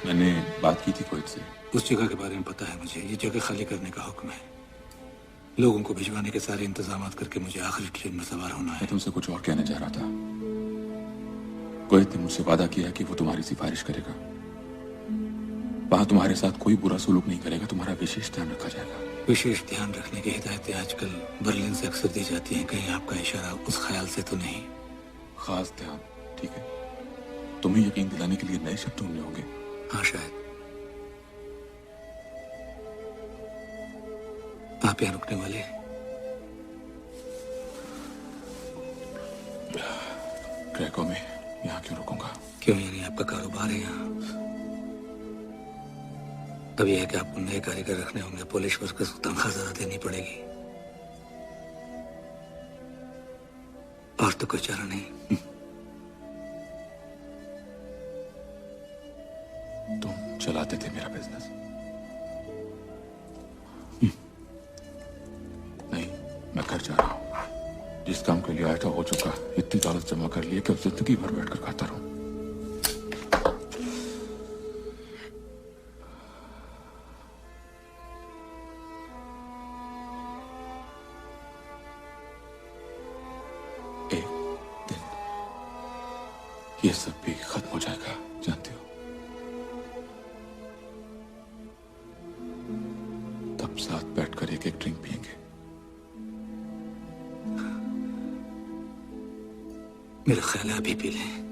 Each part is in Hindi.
मैंने बात की थी कोयत से। उस जगह के बारे में पता है मुझे। ये जगह खाली करने का हुक्म है। लोगों को भिजवाने के सारे इंतजाम करके मुझे आखिरी ट्रेन में सवार होना है। मैं तुमसे कुछ और कहने जा रहा था। कोयत ने मुझसे वादा किया कि वो तुम्हारी सिफारिश करेगा। वहां तुम्हारे साथ कोई बुरा सलूक नहीं करेगा, तुम्हारा विशेष ध्यान रखा जाएगा। विशेष ध्यान रखने की हिदायतें आजकल बर्लिन से अक्सर दी जाती हैं। कहीं आपका इशारा उस ख्याल से तो नहीं? खास ध्यान, ठीक है। तुम्हें यकीन दिलाने के लिए नए शब्द ढूंढने होंगे। हाँ, शायद। आप यहाँ रुकने वाले हैं? क्रैको में यहाँ क्यों रुकूंगा? क्यों, यानी आपका कारोबार है यहाँ? तब यह है कि आपको नए कारीगर रखने होंगे, पॉलिश वर्कर्स को तनख्वाह ज्यादा देनी पड़ेगी, और तो कोई चारा नहीं। तुम चलाते थे मेरा बिजनेस। नहीं, मैं घर जा रहा हूँ। जिस काम के लिए आया था हो चुका। इतनी दौलत जमा कर ली कि अब जिंदगी भर बैठकर खाता रहूं। ये सब भी खत्म हो जाएगा, जानते हो। तब साथ बैठकर एक एक ड्रिंक पिएंगे। मेरा ख्याल है अभी पी लें।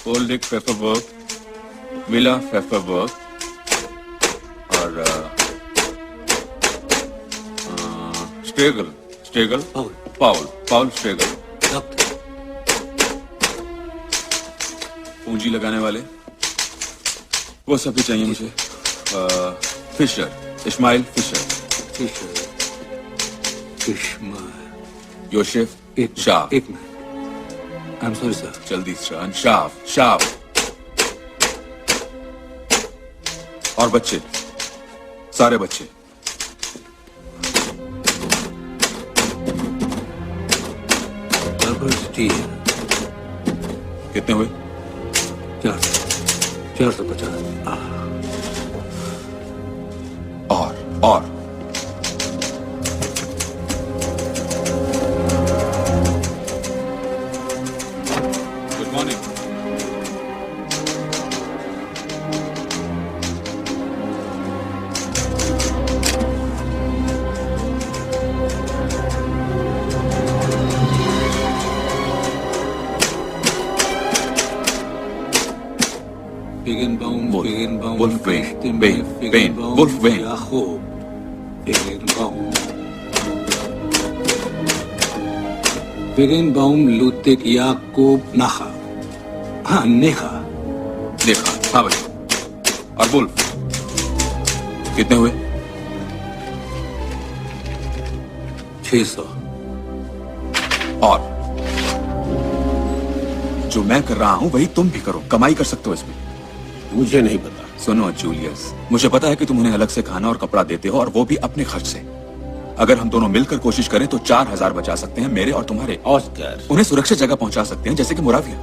ओल्डिक पेपरवर्क, मिला पेपरवर्क और स्टेगल पाउल स्टेगल। पूंजी लगाने वाले वो सब भी चाहिए मुझे। Fisher, Ismail Fisher, Yosef Shah. एक minute, I am sorry sir. जल्दी शाह और बच्चे, सारे बच्चे। कितने हुए? 450। और good morning. Wegenbaum Ludwig Jakob Nacha। हाँ, नेखा। हाँ भाई। और वुल्फ कितने हुए? 600। और जो मैं कर रहा हूं वही तुम भी करो, कमाई कर सकते हो इसमें। मुझे नहीं पता। सुनो जूलियस, मुझे पता है कि तुम उन्हें अलग से खाना और कपड़ा देते हो, और वो भी अपने खर्च से। अगर हम दोनों मिलकर कोशिश करें तो 4000 बचा सकते हैं, मेरे और तुम्हारे। ऑस्कर, उन्हें सुरक्षित जगह पहुंचा सकते हैं, जैसे कि मुराविया।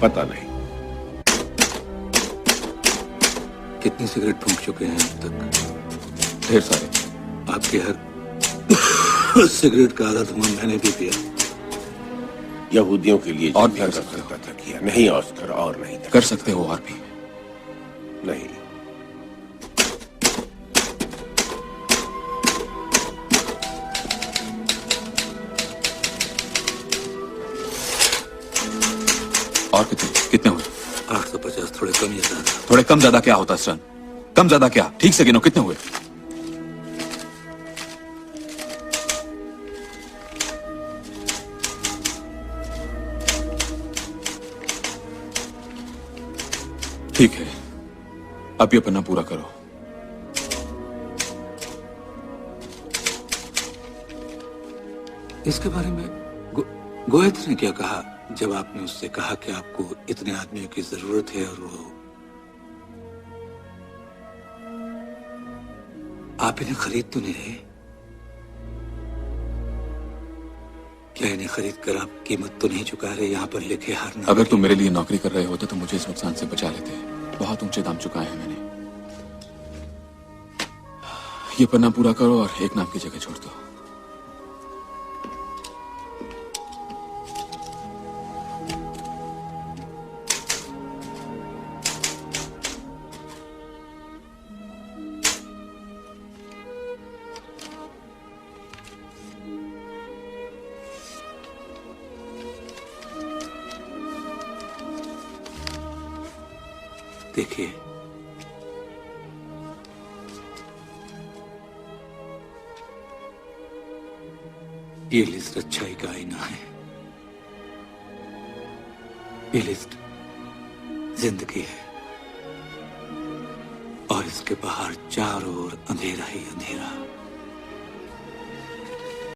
पता नहीं। कितनी सिगरेट फूंक चुके हैं अब तक? ढेर सारे। आपके हर सिगरेट का आधा धुआं मैंने भी पिया। यहूदियों के लिए और भी कर सकते हो। किया नहीं ऑस्कर, और नहीं कर सकते हो। और भी नहीं। और कितने हुए? 850। थोड़े कम या ज्यादा? थोड़े कम ज्यादा क्या होता सन? कम ज्यादा क्या, ठीक से गिनो। कितने हुए? ठीक है, अब ये पन्ना पूरा करो। इसके बारे में गोयत ने क्या कहा जब आपने उससे कहा कि आपको इतने आदमियों की जरूरत है और वो आप इन्हें खरीद तो नहीं रहे? क्या इन्हें खरीद कर आप कीमत तो नहीं चुका रहे? यहाँ पर लिखे हारना। अगर तुम मेरे लिए नौकरी कर रहे होते तो मुझे इस नुकसान से बचा लेते। बहुत ऊंचे दाम चुकाए हैं मैंने। ये पन्ना पूरा करो और एक नाम की जगह छोड़ दो। देखिए, ये लिस्ट अच्छाई का आईना है। ये लिस्ट जिंदगी है और इसके बाहर चारों ओर अंधेरा ही अंधेरा।